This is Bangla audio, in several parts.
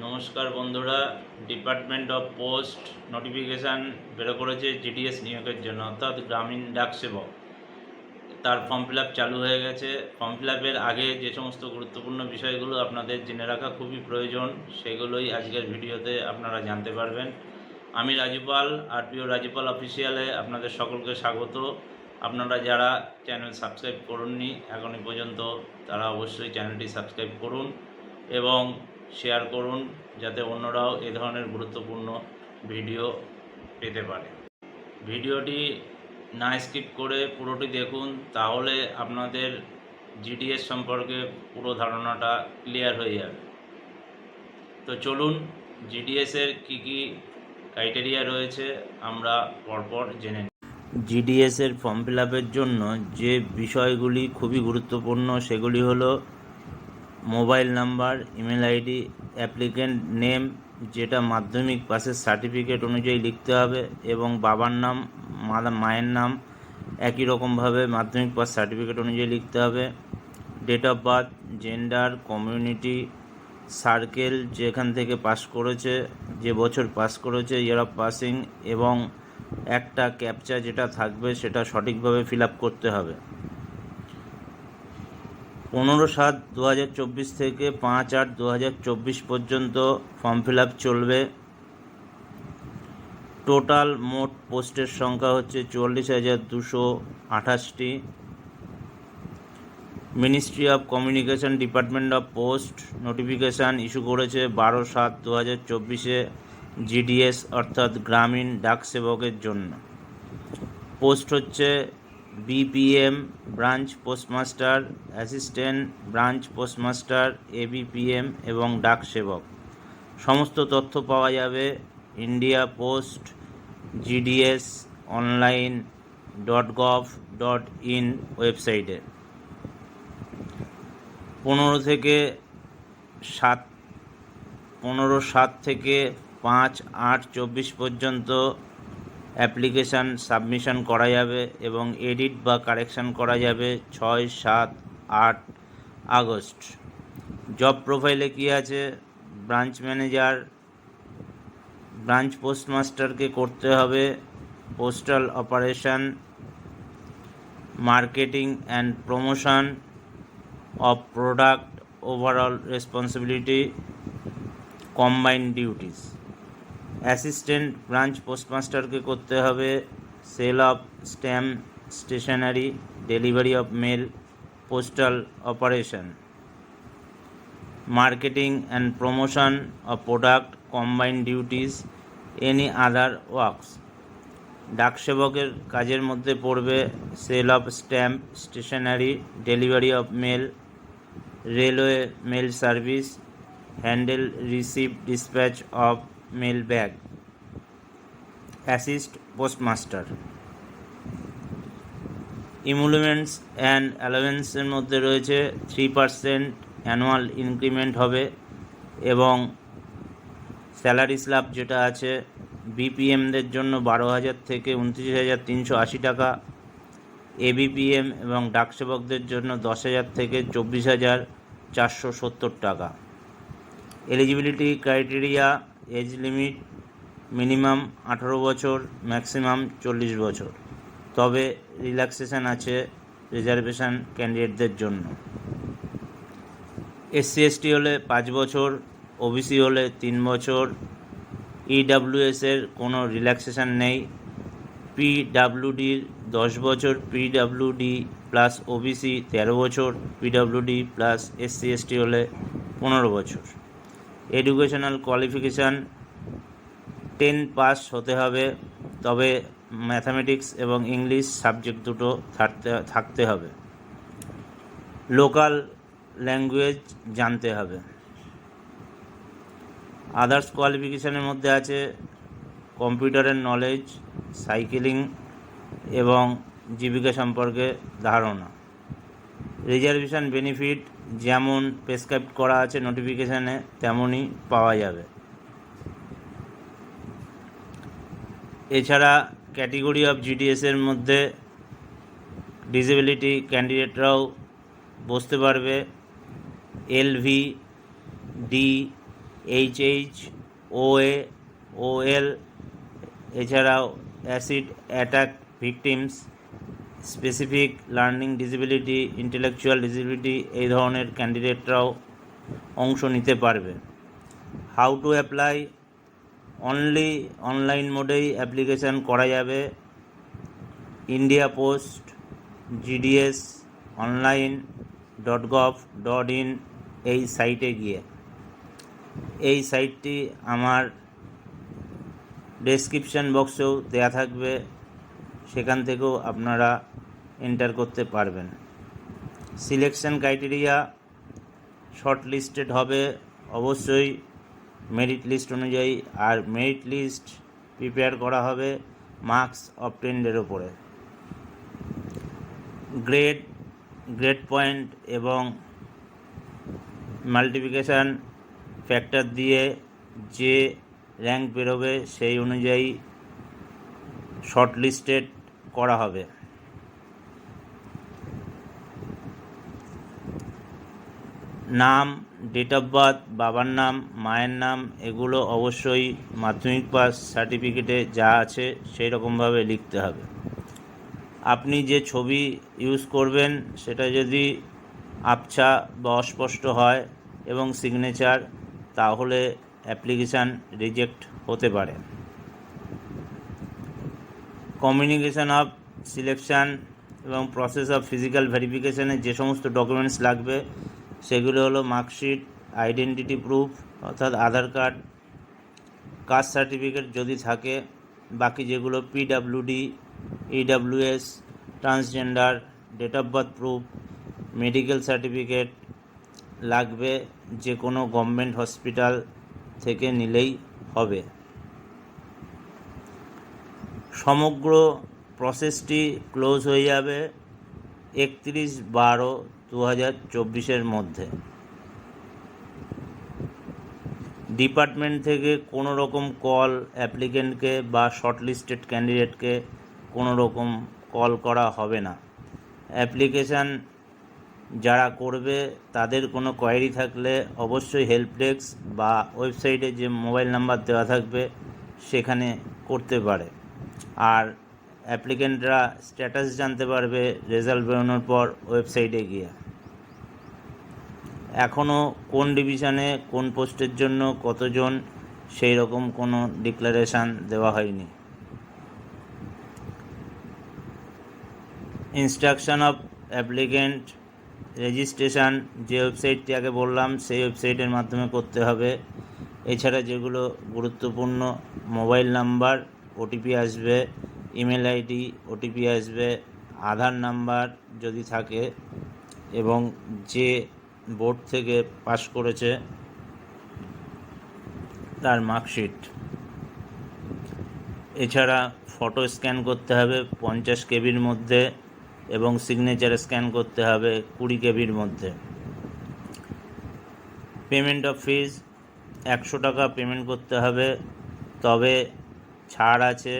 নমস্কার বন্ধুরা, ডিপার্টমেন্ট অফ পোস্ট নোটিফিকেশান বের করেছে জিডিএস নিয়োগের জন্য, অর্থাৎ গ্রামীণ ডাক সেবক। তার ফর্ম ফিল আপ চালু হয়ে গেছে। ফর্ম ফিল আপের আগে যে সমস্ত গুরুত্বপূর্ণ বিষয়গুলো আপনাদের জেনে রাখা খুবই প্রয়োজন, সেগুলোই আজকের ভিডিওতে আপনারা জানতে পারবেন। আমি রাজুপাল, আরপিও রাজুপাল অফিসিয়ালে আপনাদের সকলকে স্বাগত। আপনারা যারা চ্যানেল সাবস্ক্রাইব করুননি এখনই পর্যন্ত, তারা অবশ্যই চ্যানেলটি সাবস্ক্রাইব করুন এবং শেয়ার করুন, যাতে অন্যরাও এ ধরনের গুরুত্বপূর্ণ ভিডিও পেতে পারে। ভিডিওটি না স্কিপ করে পুরোটি দেখুন, তাহলে আপনাদের জিডিএস সম্পর্কে পুরো ধারণাটা ক্লিয়ার হয়ে যাবে। তো চলুন, জিডিএসের কী কী ক্রাইটেরিয়া রয়েছে আমরা পরপর জেনে নিই। জিডিএসের ফর্ম ফিল আপের জন্য যে বিষয়গুলি খুবই গুরুত্বপূর্ণ সেগুলি হলো mobile number, email ID, applicant name, যেটা মাধ্যমিক পাসের সার্টিফিকেট অনুযায়ী লিখতে হবে, এবং বাবার নাম, মায়ের নাম একই রকমভাবে মাধ্যমিক পাস সার্টিফিকেট অনুযায়ী লিখতে হবে। Date of birth, gender, community, circle যেখান থেকে পাস করেছে, যে বছর পাস করেছে, ইয়ার অফ পাসিং, এবং একটা ক্যাপচা যেটা থাকবে সেটা সঠিকভাবে ফিল আপ করতে হবে। 15/7/2024 থেকে 5/8/2024 পর্যন্ত ফর্ম ফিল আপ চলবে। টোটাল মোট পোস্টের সংখ্যা হচ্ছে 44,228টি। Ministry of communication, department of post notification issue করেছে 12/7/2024-এ জিডিএস অর্থাৎ গ্রামীণ ডাক সেবকের জন্য। পোস্ট হচ্ছে BPM, branch postmaster, assistant branch postmaster, ABPM এবং ডাক সেবক। সমস্ত তথ্য পাওয়া যাবে ইন্ডিয়া পোস্ট জিডিএস online.gov.in ওয়েবসাইটে। 15/7 থেকে 5/8/24 পর্যন্ত অ্যাপ্লিকেশান সাবমিশন করা যাবে এবং এডিট বা কারেকশান করা যাবে 6-7-8 আগস্ট। জব প্রোফাইলে কী আছে? ব্রাঞ্চ ম্যানেজার, ব্রাঞ্চ পোস্টমাস্টারকে করতে হবে postal operation, marketing and promotion of product, overall responsibility, combined duties. Assistant branch পোস্টমাস্টারকে করতে হবে sale of stamp, stationery, delivery of mail, postal operation, marketing and promotion of product, combined duties, any other works. ডাক সেবকের কাজের মধ্যে পড়বে sale of stamp, stationery, delivery of mail, railway mail service, handle receive dispatch of mail bag, assist postmaster. Emoluments and অ্যালাওয়েন্সের মধ্যে রয়েছে 3% অ্যানুয়াল ইনক্রিমেন্ট হবে, এবং স্যালারি স্ল্যাব যেটা আছে বিপিএমদের জন্য 12,000 থেকে 29,380 টাকা, এবিপিএম এবং ডাকসেবকদের জন্য 10,000 থেকে 24,470 টাকা। Eligibility criteria, age limit minimum 18 বছর, ম্যাক্সিমাম 40 বছর, তবে রিল্যাক্সেশন আছে রিজার্ভেশন ক্যান্ডিডেটদের জন্য। SC ST হলে 5 বছর, ওবিসি হলে 3 বছর, ইডাব্লিউএসের কোনো রিল্যাক্সেশন নেই। পিডাব্লিউডির 10 বছর, পিডাব্লিউডি প্লাস ওবিসি 13 বছর, পিডাব্লিউডি প্লাস SC ST হলে 15 বছর। এডুকেশনাল কোয়ালিফিকেশান 10 পাস হতে হবে, তবে ম্যাথামেটিক্স এবং ইংলিশ সাবজেক্ট দুটো থাকতে হবে। লোকাল ল্যাঙ্গুয়েজ জানতে হবে। আদার্স কোয়ালিফিকেশানের মধ্যে আছে কম্পিউটারের নলেজ, সাইকেলিং এবং জীবিকা সম্পর্কে ধারণা। রিজার্ভেশন বেনিফিট যেমন প্রেসক্রাইব করা আছে নোটিফিকেশানে তেমনই পাওয়া যাবে। এছাড়া ক্যাটেগরি অফ জিডিএসের মধ্যে ডিসেবিলিটি ক্যান্ডিডেটরাও বসতে পারবে। LV, D, HHOA OL, এছাড়াও acid attack victims, specific learning disability, intellectual disability, এই ধরনের ক্যান্ডিডেটরাও অংশ নিতে পারবে। How to apply, only online মোডেই অ্যাপ্লিকেশান করা যাবে। ইন্ডিয়া পোস্ট GDS online.gov.in এই সাইটে গিয়ে, এই সাইটটি আমার ডেসক্রিপশান বক্সেও দেয়া থাকবে, সেখান থেকেও আপনারা এন্টার করতে পারবেন। সিলেকশন ক্রাইটেরিয়া, শর্ট লিস্টেড হবে অবশ্যই মেরিট লিস্ট অনুযায়ী, আর মেরিট লিস্ট প্রিপেয়ার করা হবে মার্কস অবটেন্ডের ওপরে। গ্রেড পয়েন্ট এবং মাল্টিপ্লিকেশান ফ্যাক্টর দিয়ে যে র্যাঙ্ক বেরোবে সেই অনুযায়ী শর্ট লিস্টেড করা হবে। নাম, ডেট অফ বার্থ, বাবার নাম, মায়ের নাম, এগুলো অবশ্যই মাধ্যমিক পাস সার্টিফিকেটে যা আছে সেই রকমভাবে লিখতে হবে। আপনি যে ছবি ইউজ করবেন সেটা যদি আবছা বা অস্পষ্ট হয় এবং সিগনেচার, তাহলে অ্যাপ্লিকেশান রিজেক্ট হতে পারে। কমিউনিকেশান অফ সিলেকশান এবং প্রসেস অফ ফিজিক্যাল ভেরিফিকেশানে যে সমস্ত ডকুমেন্টস লাগবে সেগুলো হলো মার্কশিট, আইডেন্টিটি প্রুফ অর্থাৎ আধার কার্ড, কাস্ট সার্টিফিকেট যদি থাকে, বাকি যেগুলো PWD, EWS, transgender, date of birth proof, medical certificate লাগবে, যে কোনো গভর্নমেন্ট হসপিটাল থেকে নিলেই হবে। সমগ্র প্রসেসটি ক্লোজ হয়ে যাবে 31/12/2024 মধ্যে। ডিপার্টমেন্ট থেকে কোনো রকম কল অ্যাপ্লিকেন্টকে বা শর্টলিস্টেড ক্যান্ডিডেটকে কোনো রকম কল করা হবে না। অ্যাপ্লিকেশান যারা করবে তাদের কোনো কোয়ারি থাকলে অবশ্যই হেল্প ডেস্ক বা ওয়েবসাইটে যে মোবাইল নাম্বার দেওয়া থাকবে সেখানে করতে পারে। আর অ্যাপ্লিকেন্টরা স্ট্যাটাস জানতে পারবে রেজাল্ট বেরোনোর পর ওয়েবসাইটে গিয়ে। এখনও কোন ডিভিশনে কোন পোস্টের জন্য কতজন সেই রকম কোনো ডিক্লারেশান দেওয়া হয়নি। ইনস্ট্রাকশন অফ অ্যাপ্লিকেন্ট রেজিস্ট্রেশন যে ওয়েবসাইটটি আগে বললাম সেই ওয়েবসাইটের মাধ্যমে করতে হবে। এছাড়া যেগুলো গুরুত্বপূর্ণ, মোবাইল নাম্বার ওটিপি আসবে, ইমেল আইডি ওটিপি আসবে, আধার নাম্বার যদি থাকে, এবং যে বোর্ড থেকে পাস করেছে তার মার্কশিট। এছাড়া ফটো স্ক্যান করতে হবে 50 কেবির মধ্যে এবং সিগনেচার স্ক্যান করতে হবে 20 কেবির মধ্যে। পেমেন্ট অফ ফিজ 100 টাকা পেমেন্ট করতে হবে, তবে ছাড় আছে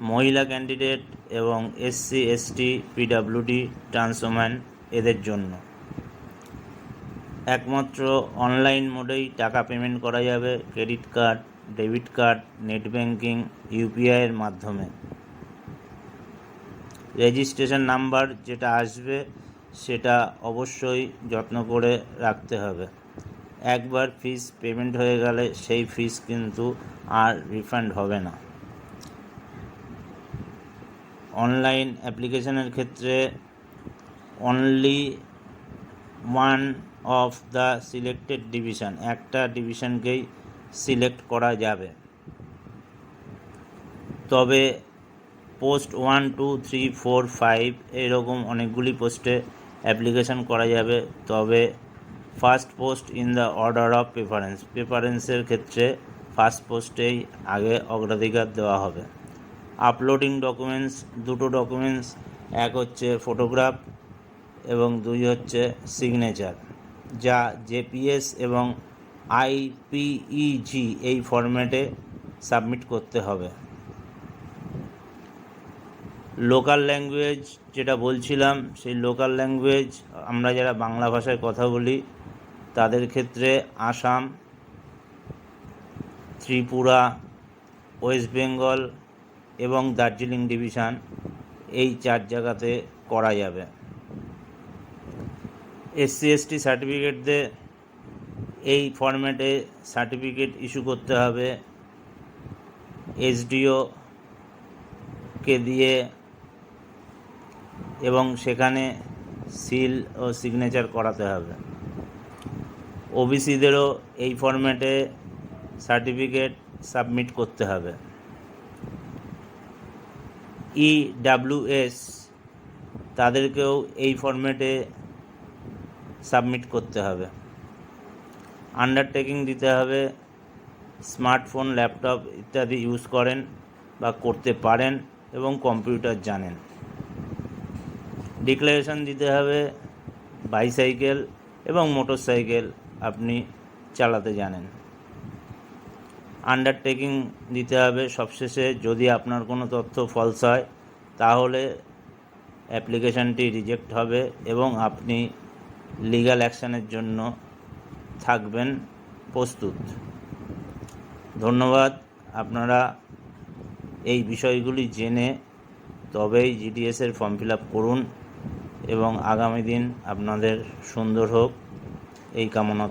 মহিলা ক্যান্ডিডেট এবং SC ST PWD ট্রান্সওম্যান এদের জন্য। একমাত্র অনলাইন মোডেই টাকা পেমেন্ট করা যাবে, credit card, debit card, net banking, UPI এর মাধ্যমে। রেজিস্ট্রেশন নাম্বার যেটা আসবে সেটা অবশ্যই যত্ন করে রাখতে হবে। একবার ফিস পেমেন্ট হয়ে গেলে সেই ফিস কিন্তু আর রিফান্ড হবে না। অনলাইন অ্যাপ্লিকেশনের ক্ষেত্রে only one of the selected division, একটা ডিভিশনকেই সিলেক্ট করা যাবে। তবে পোস্ট 1, 2, 3, 4, 5 এরকম অনেকগুলি পোস্টে অ্যাপ্লিকেশন করা যাবে, তবে first post in the order of প্রেফারেন্সের ক্ষেত্রে ফার্স্ট পোস্টেই আগে অগ্রাধিকার দেওয়া হবে। আপলোডিং ডকুমেন্টস, দুটো ডকুমেন্টস, এক হচ্ছে ফটোগ্রাফ এবং 2 হচ্ছে সিগনেচার, যা JPS এবং IPEG এই ফরম্যাটে সাবমিট করতে হবে। লোকাল ল্যাঙ্গুয়েজ যেটা বলছিলাম, সেই লোকাল ল্যাঙ্গুয়েজ আমরা যারা বাংলা ভাষায় কথা বলি তাদের ক্ষেত্রে আসাম, ত্রিপুরা, ওয়েস্ট বেঙ্গল এবং দার্জিলিং ডিভিশন, এই 4 জায়গাতে করা যাবে। SC/ST সার্টিফিকেটদের এই ফরম্যাটে সার্টিফিকেট ইস্যু করতে হবে SDO-কে দিয়ে, এবং সেখানে সিল ও সিগনেচার করাতে হবে। OBCদেরও এই ফরম্যাটে সার্টিফিকেট সাবমিট করতে হবে। EWS তাদেরকেও এই ফরম্যাটে সাবমিট করতে হবে। আন্ডারটেকিং দিতে হবে স্মার্টফোন, ল্যাপটপ ইত্যাদি ইউজ করেন বা করতে পারেন এবং কম্পিউটার জানেন। ডিক্লারেশন দিতে হবে বাইসাইকেল এবং মোটরসাইকেল আপনি চালাতে জানেন। আন্ডারটেকিং দিতে হবে সবশেষে, যদি আপনার কোনো তথ্য ফলস হয় তাহলে অ্যাপ্লিকেশানটি রিজেক্ট হবে এবং আপনি লিগ্যাল অ্যাকশানের জন্য থাকবেন প্রস্তুত। ধন্যবাদ। আপনারা এই বিষয়গুলি জেনে তবেই GDS-এর ফর্ম ফিল আপ করুন এবং আগামী দিন আপনাদের সুন্দর হোক এই কামনা